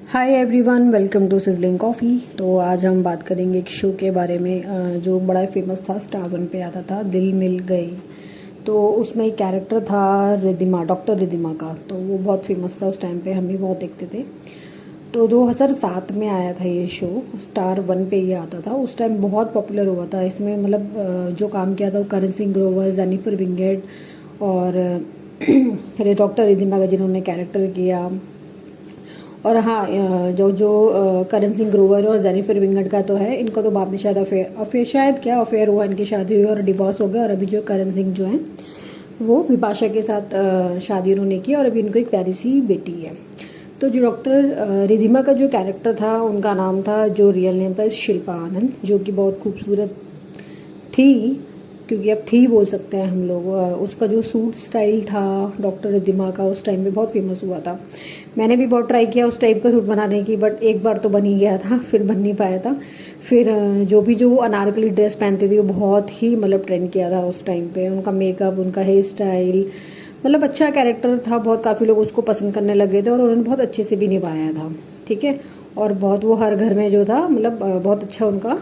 Hi everyone, welcome to Sizzling Coffee. तो आज हम बात करेंगे एक शो के बारे में जो बड़ा फेमस था, स्टार वन पे आता था, दिल मिल गए। तो उसमें एक कैरेक्टर था रिद्धिमा, डॉक्टर रिद्धिमा का। तो वो बहुत फेमस था उस टाइम पे, हम भी बहुत देखते थे। तो 2007 में आया था ये शो, स्टार वन पे ये आता था। उस टाइम बहुत पॉपुलर हुआ था। इसमें मतलब जो काम किया था वो करण सिंह ग्रोवर, जेनिफर विंगेट और डॉक्टर रिद्धिमा का जिन्होंने कैरेक्टर किया। और हाँ, जो करण सिंह ग्रोवर और जेनिफर विंगेट का तो है, इनका तो बाद में शायद अफेयर हुआ, इनकी शादी हुई और डिवोर्स हो गया। और अभी जो करण सिंह जो हैं वो विपाशा के साथ शादी उन्होंने की और अभी इनको एक प्यारी सी बेटी है। तो जो डॉक्टर रिद्धिमा का जो कैरेक्टर था, उनका नाम था, जो रियल नेम था, शिल्पा आनंद, जो कि बहुत खूबसूरत थी, क्योंकि अब थी बोल सकते हैं हम लोग। उसका जो सूट स्टाइल था डॉक्टर रिद्धिमा का, उस टाइम पे बहुत फेमस हुआ था। मैंने भी बहुत ट्राई किया उस टाइप का सूट बनाने की, बट एक बार तो बन ही गया था, फिर बन नहीं पाया था। फिर जो वो अनारकली ड्रेस पहनती थी वो बहुत ही मतलब ट्रेंड किया था उस टाइम पे। उनका मेकअप, उनका हेयर स्टाइल, मतलब अच्छा कैरेक्टर था। बहुत काफ़ी लोग उसको पसंद करने लगे थे और उन्होंने बहुत अच्छे से भी निभाया था, ठीक है। और बहुत वो हर घर में जो था, मतलब बहुत अच्छा उनका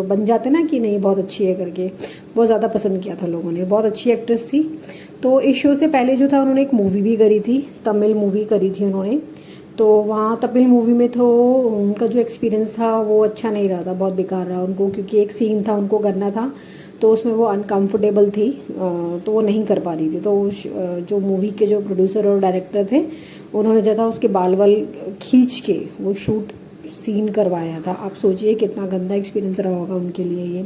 बन जाते ना कि नहीं बहुत अच्छी है करके, बहुत ज़्यादा पसंद किया था लोगों ने। बहुत अच्छी एक्ट्रेस थी। तो इस शो से पहले जो था उन्होंने एक मूवी भी करी थी, तमिल मूवी करी थी उन्होंने। तो वहाँ तमिल मूवी में तो उनका जो एक्सपीरियंस था वो अच्छा नहीं रहा था, बहुत बेकार रहा उनको, क्योंकि एक सीन था उनको करना था तो उसमें वो अनकंफर्टेबल थी, तो वो नहीं कर पा रही थी। तो जो मूवी के जो प्रोड्यूसर और डायरेक्टर थे, उन्होंने जो था उसके बाल वाल खींच के वो शूट सीन करवाया था। आप सोचिए कितना गंदा एक्सपीरियंस रहा होगा उनके लिए ये।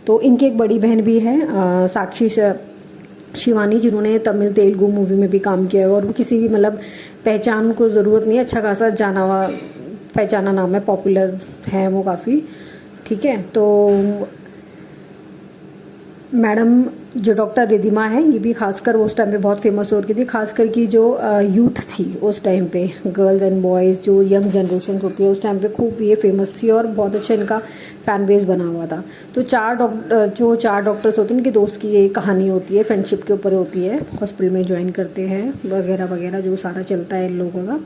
तो इनकी एक बड़ी बहन भी है, साक्षी शिवानी, जिन्होंने तमिल तेलुगु मूवी में भी काम किया है। और वो किसी भी मतलब पहचान को ज़रूरत नहीं है, अच्छा खासा जाना हुआ पहचाना नाम है, पॉपुलर है वो काफ़ी, ठीक है। तो मैडम जो डॉक्टर रिद्धिमा है, ये भी खासकर उस टाइम पे बहुत फेमस हो रही थी, खासकर की जो यूथ थी उस टाइम पे, गर्ल्स एंड बॉयज़, जो यंग जनरेशन होती है उस टाइम पे, खूब ये फेमस थी और बहुत अच्छा इनका फैन बेस बना हुआ था। तो चार डॉक्टर्स होते हैं, उनकी दोस्त की ये कहानी होती है, फ्रेंडशिप के ऊपर होती है, हॉस्पिटल में ज्वाइन करते हैं वगैरह वगैरह, जो सारा चलता है इन लोगों का।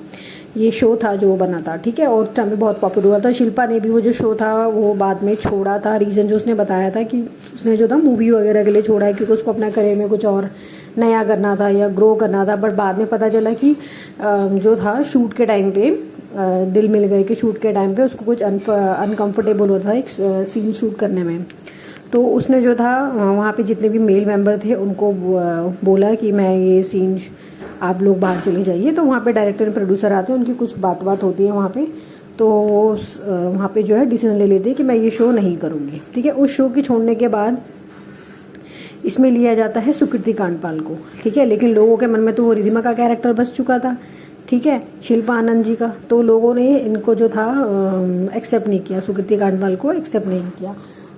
ये शो था जो बना था, ठीक है। और उस टाइम में बहुत पॉपुलर हुआ था। शिल्पा ने भी वो जो शो था वो बाद में छोड़ा था। रीज़न जो उसने बताया था कि उसने जो था मूवी वगैरह के लिए छोड़ा है, क्योंकि उसको अपना करियर में कुछ और नया करना था या ग्रो करना था। बट बाद में पता चला कि जो था शूट के टाइम पे, दिल मिल गए के शूट के टाइम पे उसको कुछ अनकम्फर्टेबल हो रहा था एक सीन शूट करने में। तो उसने जो था वहाँ पे जितने भी मेल मेंबर थे उनको बोला कि मैं ये सीन, आप लोग बाहर चले जाइए। तो वहाँ पे डायरेक्टर एंड प्रोड्यूसर आते हैं, उनकी कुछ बात होती है वहाँ पे। तो वहाँ पे जो है डिसीजन ले लेते हैं कि मैं ये शो नहीं करूँगी, ठीक है। उस शो के छोड़ने के बाद इसमें लिया जाता है सुकृति कांडपाल को, ठीक है। लेकिन लोगों के मन में तो वो रिद्धिमा का कैरेक्टर बस चुका था, ठीक है, शिल्पा आनंद जी का। तो लोगों ने इनको जो था एक्सेप्ट नहीं किया, सुकृति कांडपाल को एक्सेप्ट नहीं किया।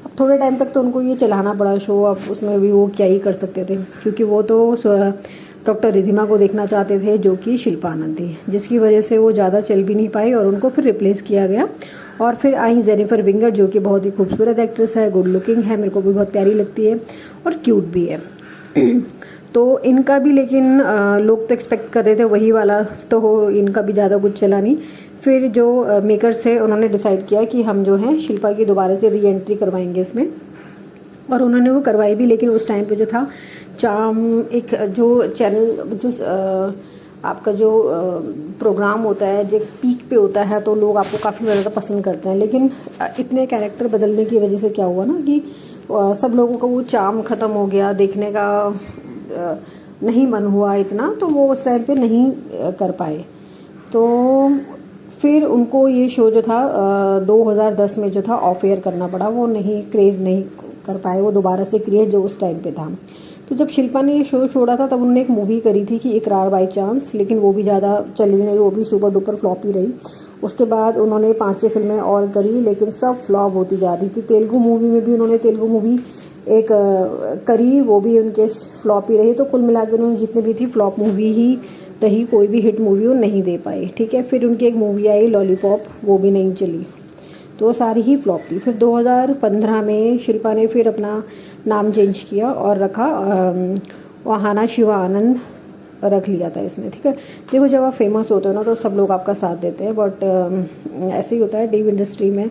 अब थोड़े टाइम तक तो उनको ये चलाना पड़ा शो। अब उसमें भी वो क्या ही कर सकते थे, क्योंकि वो तो डॉक्टर रिद्धिमा को देखना चाहते थे, जो कि शिल्पा आनंद थी, जिसकी वजह से वो ज़्यादा चल भी नहीं पाई और उनको फिर रिप्लेस किया गया। और फिर आई जेनिफर विंगेट, जो कि बहुत ही खूबसूरत एक्ट्रेस है, गुड लुकिंग है, मेरे को भी बहुत प्यारी लगती है और क्यूट भी है। तो इनका भी, लेकिन लोग तो एक्सपेक्ट कर रहे थे वही वाला, तो इनका भी ज़्यादा कुछ चला नहीं। फिर जो मेकर्स थे उन्होंने डिसाइड किया कि हम जो है शिल्पा की दोबारा से री एंट्री करवाएंगे इसमें, और उन्होंने वो करवाई भी। लेकिन उस टाइम पे जो था चाम, एक जो चैनल, जो आपका जो प्रोग्राम होता है जो पीक पे होता है, तो लोग आपको काफ़ी ज़्यादा पसंद करते हैं। लेकिन इतने कैरेक्टर बदलने की वजह से क्या हुआ ना कि सब लोगों का वो चाम ख़त्म हो गया, देखने का नहीं मन हुआ इतना, तो वो उस टाइम पे नहीं कर पाए। तो फिर उनको ये शो जो था 2010 में जो था ऑफ एयर करना पड़ा, वो नहीं, क्रेज़ नहीं कर पाए वो दोबारा से क्रिएट, जो उस टाइम पे था। तो जब शिल्पा ने ये शो छोड़ा था तब उन्होंने एक मूवी करी थी कि इकरार बाई चांस, लेकिन वो भी ज़्यादा चली नहीं, वो भी सुपर डुपर फ्लॉप ही रही। उसके बाद उन्होंने 5-6 फिल्में और करी, लेकिन सब फ्लॉप होती जा रही थी। तेलुगु मूवी में भी उन्होंने तेलुगु मूवी एक करी, वो भी उनके फ्लॉप ही रही। तो कुल मिला के उन्होंने जितनी भी थी फ्लॉप मूवी ही रही, कोई भी हिट मूवी वो नहीं दे पाई, ठीक है। फिर उनकी एक मूवी आई लॉलीपॉप, वो भी नहीं चली, तो वो सारी ही फ्लॉप थी। फिर 2015 में शिल्पा ने फिर अपना नाम चेंज किया और रखा वहाना शिवा आनंद, रख लिया था इसने, ठीक है। देखो जब आप फेमस होते हो ना तो सब लोग आपका साथ देते हैं, बट ऐसे ही होता है टीवी इंडस्ट्री में,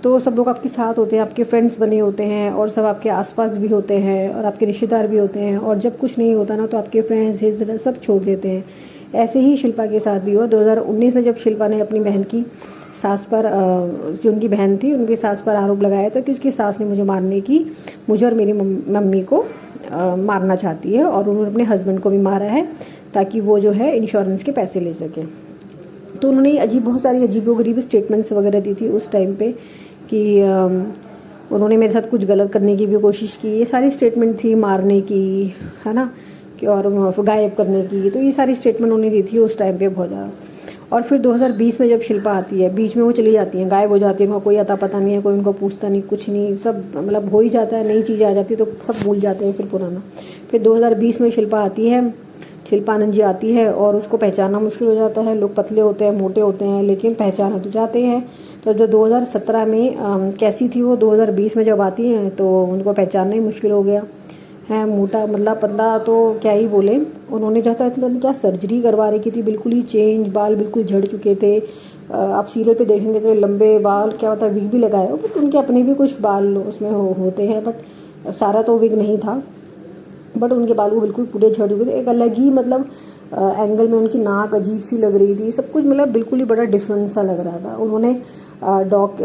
तो सब लोग आपके साथ होते हैं, आपके फ्रेंड्स बने होते हैं और सब आपके आसपास भी होते हैं और आपके रिश्तेदार भी होते हैं, और जब कुछ नहीं होता ना तो आपके फ्रेंड्स रिश्तेदार सब छोड़ देते हैं। ऐसे ही शिल्पा के साथ भी हुआ 2019 में, जब शिल्पा ने अपनी बहन की सास पर जो उनकी बहन थी उनकी सास पर आरोप लगाया था कि उसकी सास ने मुझे और मेरी मम्मी को मारना चाहती है, और उन्होंने अपने हस्बैंड को भी मारा है ताकि वो जो है इंश्योरेंस के पैसे ले सके। तो उन्होंने बहुत सारी अजीबोगरीब स्टेटमेंट्स वगैरह दी थी उस टाइम पे कि उन्होंने मेरे साथ कुछ गलत करने की भी कोशिश की, ये सारी स्टेटमेंट थी, मारने की, है ना, कि और गायब करने की, तो ये सारी स्टेटमेंट उन्होंने दी थी उस टाइम पे बहुत ज़्यादा। और फिर 2020 में जब शिल्पा आती है, बीच में वो चली जाती हैं, गायब हो जाती है, उनका कोई अता पता नहीं है, कोई उनको पूछता नहीं, कुछ नहीं, सब मतलब हो ही जाता है, नई चीज़ें आ जाती है तो सब भूल जाते हैं फिर पुराना। फिर 2020 में शिल्पा आती है, शिल्पा आनंद जी आती है और उसको पहचानना मुश्किल हो जाता है, लोग पतले होते हैं, मोटे होते हैं, लेकिन पहचाना तो जाते हैं। तो जो 2017 में कैसी थी वो 2020 में जब आती हैं तो उनको पहचानना ही मुश्किल हो गया है। मोटा मतलब पतला तो क्या ही बोले, उन्होंने जो था इतना क्या सर्जरी करवा रही थी, बिल्कुल ही चेंज, बाल बिल्कुल झड़ चुके थे। आप सीरियल पे देखेंगे तो लंबे बाल, क्या होता है विग भी लगाए हो, बट उनके अपने भी कुछ बाल उसमें होते हैं, बट सारा तो विग नहीं था, बट उनके बाल वो बिल्कुल पूरे झड़ चुके थे। एक अलग ही मतलब एंगल में उनकी नाक अजीब सी लग रही थी, सब कुछ मतलब बिल्कुल ही बड़ा डिफरेंट सा लग रहा था। उन्होंने डॉग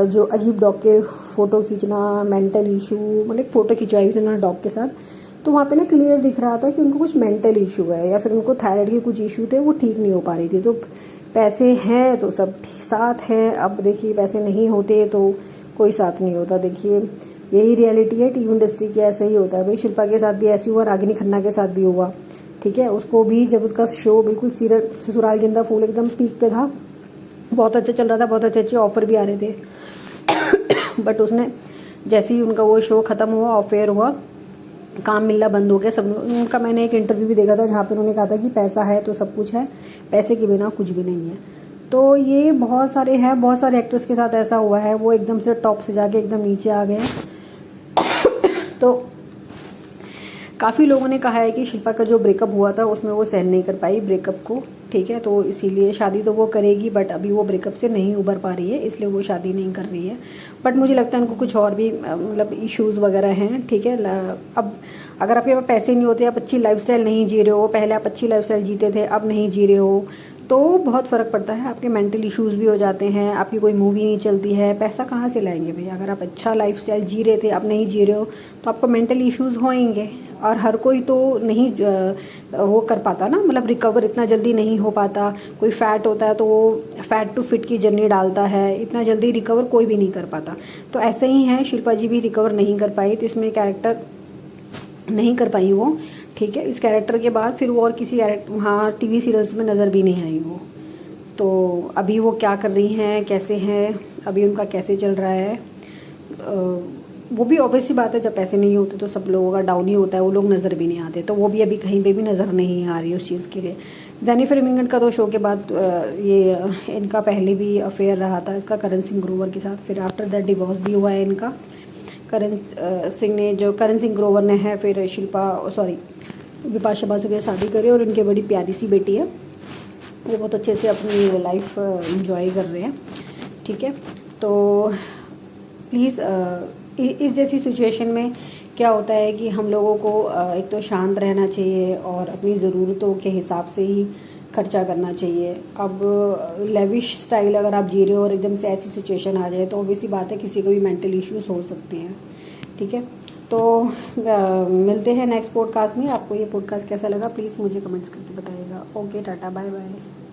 जो अजीब डॉग के फ़ोटो खींचना, मेंटल इशू, मतलब एक फ़ोटो खिंचवाई थी उन्होंने डॉग के साथ, तो वहाँ पे ना क्लियर दिख रहा था कि उनको कुछ मेंटल इशू है या फिर उनको थायराइड के कुछ इशू थे, वो ठीक नहीं हो पा रही थी। तो पैसे हैं तो सब साथ हैं, अब देखिए पैसे नहीं होते तो कोई साथ नहीं होता। देखिए यही रियलिटी है टीवी इंडस्ट्री की, ऐसा ही होता है भाई। शिल्पा के साथ भी ऐसे हुआ, रागिनी खन्ना के साथ भी हुआ, ठीक है। उसको भी जब उसका शो बिल्कुल सीरियल ससुराल जिंदा फूल एकदम पीक पे था, बहुत अच्छा चल रहा था, बहुत अच्छे अच्छे ऑफर भी आ रहे थे बट उसने जैसे ही उनका वो शो खत्म हुआ, ऑफेयर हुआ, काम मिलना बंद हो गया सब। उनका मैंने एक इंटरव्यू भी देखा था जहाँ पे उन्होंने कहा था कि पैसा है तो सब कुछ है, पैसे के बिना कुछ भी नहीं है। तो ये बहुत सारे हैं, बहुत सारे एक्टर्स के साथ ऐसा हुआ है, वो एकदम से टॉप से जाके एकदम नीचे आ गए तो काफ़ी लोगों ने कहा है कि शिल्पा का जो ब्रेकअप हुआ था उसमें वो सहन नहीं कर पाई ब्रेकअप को, ठीक है, तो इसीलिए शादी तो वो करेगी, बट अभी वो ब्रेकअप से नहीं उबर पा रही है, इसलिए वो शादी नहीं कर रही है। बट मुझे लगता है उनको कुछ और भी मतलब इश्यूज़ वगैरह हैं, ठीक है। अब अगर आपके पास पैसे नहीं होते, आप अच्छी लाइफस्टाइल नहीं जी रहे हो, पहले आप अच्छी लाइफस्टाइल जीते थे, अब नहीं जी रहे हो, तो बहुत फ़र्क पड़ता है, आपके मेंटल इश्यूज़ भी हो जाते हैं, आपकी कोई मूवी नहीं चलती है, पैसा कहाँ से लाएंगे भैया। अगर आप अच्छा लाइफस्टाइल जी रहे थे, अब नहीं जी रहे हो, तो आपको मेंटल इश्यूज़ होंगे, और हर कोई तो नहीं वो कर पाता ना, मतलब रिकवर इतना जल्दी नहीं हो पाता। कोई फैट होता है तो वो फैट टू फिट की जर्नी डालता है, इतना जल्दी रिकवर कोई भी नहीं कर पाता। तो ऐसे ही है, शिल्पा जी भी रिकवर नहीं कर पाई, तो इसमें कैरेक्टर नहीं कर पाई वो, ठीक है। इस कैरेक्टर के बाद फिर वो और किसी वहाँ टीवी सीरियल्स में नज़र भी नहीं आई वो। तो अभी वो क्या कर रही हैं, कैसे हैं, अभी उनका कैसे चल रहा है, वो भी ऑब्वियसली बात है, जब पैसे नहीं होते तो सब लोगों का डाउन ही होता है, वो लोग नज़र भी नहीं आते, तो वो भी अभी कहीं पे भी नज़र नहीं आ रही उस चीज़ के लिए। जेनिफर एनिस्टन का तो शो के बाद ये इनका पहले भी अफेयर रहा था इसका करण सिंह ग्रोवर के साथ, फिर आफ्टर दैट डिवोर्स भी हुआ है इनका। करण सिंह ग्रोवर ने है फिर बिपाशा बासु के शादी करी और इनकी बड़ी प्यारी सी बेटी है, वो बहुत अच्छे से अपनी लाइफ एंजॉय कर रहे हैं, ठीक है। तो प्लीज़ इस जैसी सिचुएशन में क्या होता है कि हम लोगों को एक तो शांत रहना चाहिए और अपनी ज़रूरतों के हिसाब से ही खर्चा करना चाहिए। अब लेविश स्टाइल अगर आप जी रहे हो और एकदम से ऐसी सिचुएशन आ जाए तो ऑब्वियसली बात है किसी को भी मेंटल इश्यूज हो सकते हैं, ठीक है। तो मिलते हैं नेक्स्ट पॉडकास्ट में। आपको ये पॉडकास्ट कैसा लगा प्लीज़ मुझे कमेंट्स करके बताइएगा। Okay, tata, bye bye.